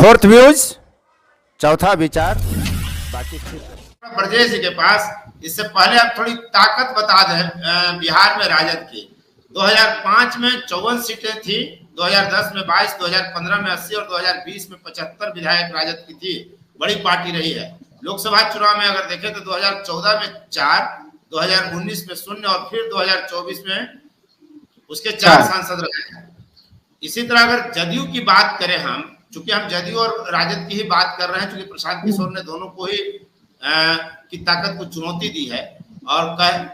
Fourth views, चौथा विचार। बाकी ब्रजेश जी के पास इससे पहले आप थोड़ी ताकत बता दें बिहार में राजद की। 2005 में 54 सीटें थी, 2010 में 22, 2015 में 80 और 2020 में 75 विधायक राजद की थी। बड़ी पार्टी रही है। लोकसभा चुनाव में अगर देखें तो 2014 में 4, 2019 में 0 और फिर 2024 में उसके 4 सांसद रहे हैं। इसी तरह अगर जदयू की बात करें हम, चूंकि हम जदयू और राजद की ही बात कर रहे हैं, चूंकि प्रशांत किशोर ने दोनों को ही की ताकत को चुनौती दी है और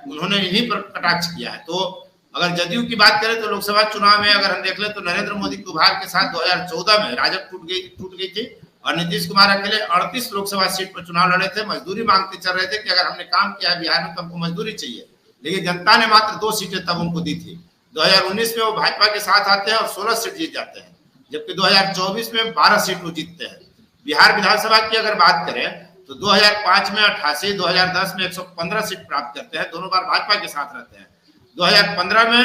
उन्होंने इन्हीं पर कटाक्ष किया है। तो अगर जदयू की बात करें तो लोकसभा चुनाव में अगर हम देख लें तो नरेंद्र मोदी के उभार के साथ 2014 में राजद टूट गई थी और नीतीश कुमार अकेले 38 लोकसभा सीट पर चुनाव लड़े थे। मजदूरी मांगते चल रहे थे कि अगर हमने काम किया है बिहार में तो हमको मजदूरी चाहिए, लेकिन जनता ने मात्र 2 सीटें तब उनको दी थी। 2019 में वो भाजपा के साथ आते हैं और 16 सीट जीत जाते हैं, जबकि 2024 में 12 सीट वो जीतते हैं। बिहार विधानसभा की अगर बात करें तो 2005 में 88, 2010 में 115 सीट प्राप्त करते हैं, दोनों बार भाजपा के साथ रहते हैं। 2015 में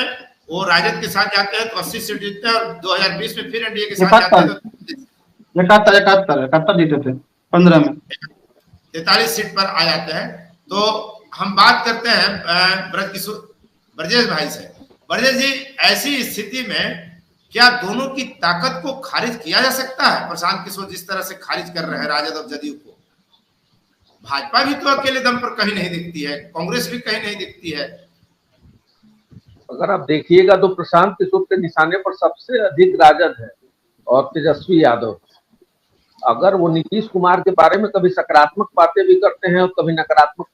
वो राजद के साथ जाते हैं तो 80 सीट जीतते हैं और 2020 में फिर एनडीए के साथ जाते हैं तो 71 जीते थे, 15 में 43 सीट पर आ जाते हैं। तो हम बात करते हैं ब्रजेश भाई से। ब्रजेश जी, ऐसी स्थिति में क्या दोनों की ताकत को खारिज किया जा सकता है? प्रशांत किशोर जिस तरह से खारिज कर रहे हैं राजद और जदयू को, भाजपा भी तो अकेले दम पर कहीं नहीं दिखती है, कांग्रेस भी कहीं नहीं दिखती है। अगर आप देखिएगा तो प्रशांत किशोर के निशाने पर सबसे अधिक राजद है और तेजस्वी यादव। अगर वो नीतीश कुमार के बारे में कभी सकारात्मक बातें भी करते हैं और कभी नकारात्मक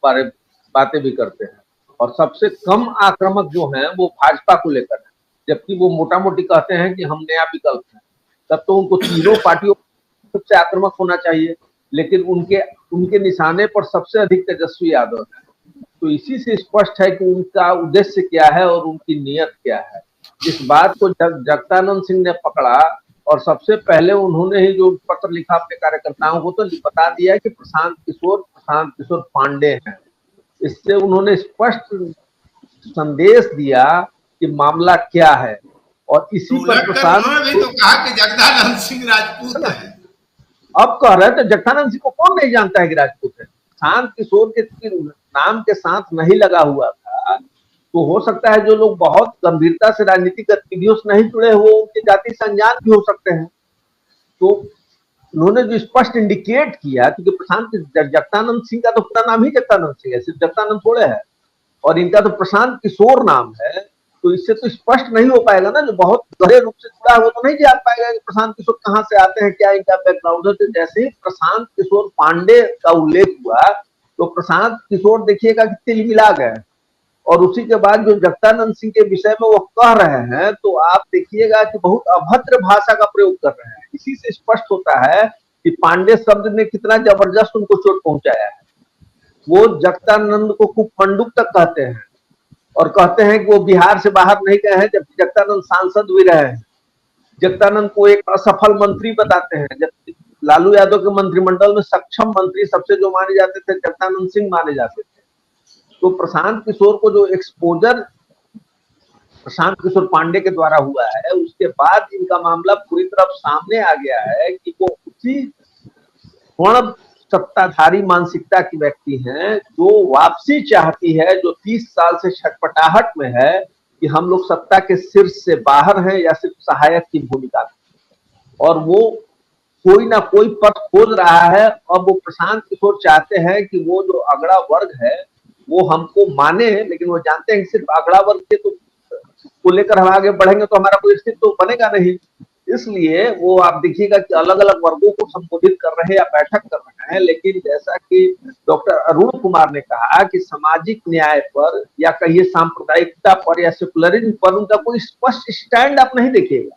बातें भी करते हैं, और सबसे कम आक्रामक जो हैं वो भाजपा को लेकर है, जबकि वो मोटा मोटी कहते हैं कि हम नया विकल्प हैं। तब तो उनको तीनों पार्टियों सबसे आक्रामक होना चाहिए, लेकिन उनके निशाने पर सबसे अधिक तेजस्वी यादव है। तो इसी से स्पष्ट है कि उनका उद्देश्य क्या है और उनकी नीयत क्या है। इस बात को जगदानंद सिंह ने पकड़ा और सबसे पहले उन्होंने ही जो पत्र लिखा अपने कार्यकर्ताओं को, तो बता दिया कि प्रशांत किशोर पांडे हैं। इससे उन्होंने स्पष्ट संदेश दिया कि मामला क्या है। और इसी पर प्रशांत भी तो कहा कि जगदानंद सिंह राजपूत है। अब कह रहे थे जगदानंद सिंह को कौन नहीं जानता है कि राजपूत है। प्रशांत किशोर के नाम के साथ नहीं लगा हुआ था, तो हो सकता है जो लोग बहुत गंभीरता से राजनीतिक गतिविधियों से नहीं जुड़े हो उनके जाति से अनजान भी हो सकते हैं। तो उन्होंने जो स्पष्ट इंडिकेट किया, क्योंकि प्रशांत जगदानंद सिंह का तो पूरा नाम ही जगदानंद सिंह है, सिर्फ जगदानंद थोड़े है, और इनका तो प्रशांत किशोर नाम है। तो इससे तो स्पष्ट नहीं हो पाएगा ना, जो बहुत गहरे रूप से जुड़ा है वो तो नहीं जान पाएगा कि प्रशांत किशोर कहाँ से आते हैं, क्या इनका बैकग्राउंड है। तो जैसे ही प्रशांत किशोर पांडे का उल्लेख हुआ तो प्रशांत किशोर देखिएगा कि तिलमिला गए, और उसी के बाद जो जगदानंद सिंह के विषय में वो कह रहे हैं तो आप देखिएगा कि बहुत अभद्र भाषा का प्रयोग कर रहे हैं। इसी से स्पष्ट होता है कि पांडे शब्द ने कितना जबरदस्त उनको चोट पहुंचाया है। वो जगदानंद को खूब मंडूक तक कहते हैं और कहते हैं कि वो बिहार से बाहर नहीं गए हैं, जबकि जगदानंद सांसद भी रहे हैं। जगदानंद को एक असफल मंत्री बताते हैं, जबकि लालू यादव के मंत्रिमंडल में सक्षम मंत्री सबसे जो माने जाते थे जगदानंद सिंह माने जाते थे। तो प्रशांत किशोर को जो एक्सपोजर प्रशांत किशोर पांडे के द्वारा हुआ है, उसके बाद इनका मामला पूरी तरफ सामने आ गया है कि वो उसी स्वर्ण सत्ताधारी मानसिकता की व्यक्ति हैं जो वापसी चाहती है, जो 30 साल से छटपटाहट में है कि हम लोग सत्ता के शीर्ष से बाहर हैं या सिर्फ सहायक की भूमिका में, और वो कोई ना कोई पथ खोज रहा है। अब वो प्रशांत किशोर चाहते हैं कि वो जो अगड़ा वर्ग है वो हमको माने, लेकिन वो जानते हैं कि सिर्फ अगड़ा वर्ग के को लेकर हम आगे बढ़ेंगे तो हमारा कोई अस्तित्व तो बनेगा नहीं। इसलिए वो आप देखिएगा कि अलग अलग वर्गों को संबोधित कर रहे हैं या बैठक कर रहे हैं। लेकिन जैसा कि डॉक्टर अरुण कुमार ने कहा कि सामाजिक न्याय पर या कहिए सांप्रदायिकता पर या सेकुलरिज्म पर उनका कोई स्पष्ट स्टैंड आप नहीं देखिएगा,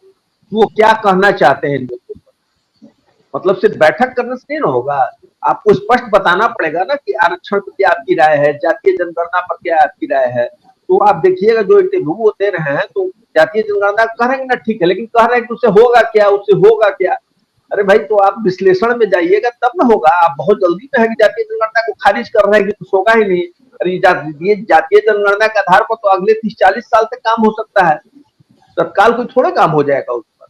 वो क्या कहना चाहते हैं लोगों पर। मतलब सिर्फ बैठक करने से नहीं होगा, आपको स्पष्ट बताना पड़ेगा ना कि आरक्षण पर क्या आपकी राय है, जातीय जनगणना पर क्या आपकी राय है। तो आप देखिएगा जो इंटरव्यू वो दे रहे हैं तो जातीय जनगणना करेंगे ना, ठीक है, लेकिन कह रहे हैं कि उससे होगा क्या, उससे होगा क्या। अरे भाई, तो आप विश्लेषण में जाइएगा तब ना होगा। आप बहुत जल्दी में है कि जातीय जनगणना को खारिज कर रहे हैं कि कुछ होगा ही नहीं। अरे ये जातीय जनगणना के आधार पर तो अगले 30-40 साल तक काम हो सकता है, तत्काल कोई थोड़े काम हो जाएगा उस पर।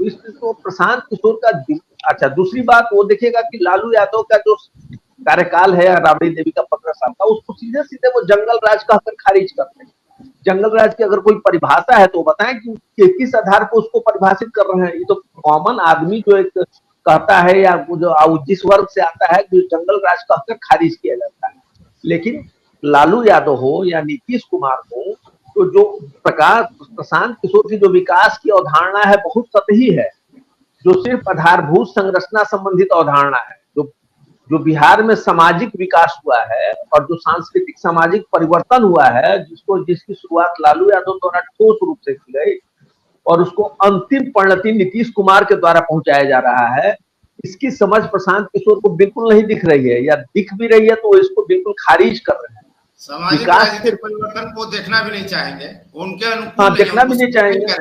तो इस तो प्रशांत किशोर का अच्छा, दूसरी बात वो देखिएगा कि लालू यादव का जो कार्यकाल है राबड़ी देवी का 15 साल का, उसको सीधे सीधे वो जंगल राज कहकर खारिज करते हैं। जंगल राज की अगर कोई परिभाषा है तो बताएं कि किस आधार पर उसको परिभाषित कर रहे हैं। ये तो कॉमन आदमी जो एक कहता है या जो जिस वर्ग से आता है कि जंगल राज कहकर खारिज किया जाता है। लेकिन लालू यादव हो या नीतीश कुमार हो, तो जो प्रशांत किशोर की जो विकास की अवधारणा है बहुत सतही है, जो सिर्फ आधारभूत संरचना संबंधित अवधारणा है। जो बिहार में सामाजिक विकास हुआ है और जो सांस्कृतिक सामाजिक परिवर्तन हुआ है, जिसकी शुरुआत लालू यादव द्वारा ठोस रूप से की गई और उसको अंतिम परिणति नीतीश कुमार के द्वारा पहुंचाया जा रहा है, इसकी समझ प्रशांत किशोर को बिल्कुल नहीं दिख रही है, या दिख भी रही है तो इसको बिल्कुल खारिज कर रहे हैं। सामाजिक राजनीतिक परिवर्तन को देखना भी नहीं चाहेंगे, उनके अनुकूल हाँ, देखना भी नहीं चाहेंगे।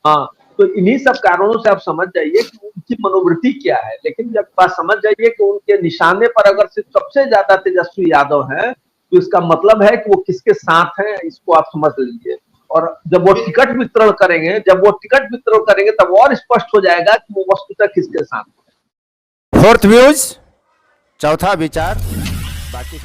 हाँ, तो इन्हीं सब कारणों से आप समझ जाइए कि उनकी मनोवृत्ति क्या है। लेकिन जब बात समझ जाइए कि उनके निशाने पर अगर सिर्फ सबसे ज्यादा तेजस्वी यादव है, तो इसका मतलब है कि वो किसके साथ है, इसको आप समझ लीजिए। और जब वो टिकट वितरण करेंगे तब और स्पष्ट हो जाएगा कि वो वस्तुतः किसके साथ है। फोर्थ व्यूज, चौथा विचार, बाकी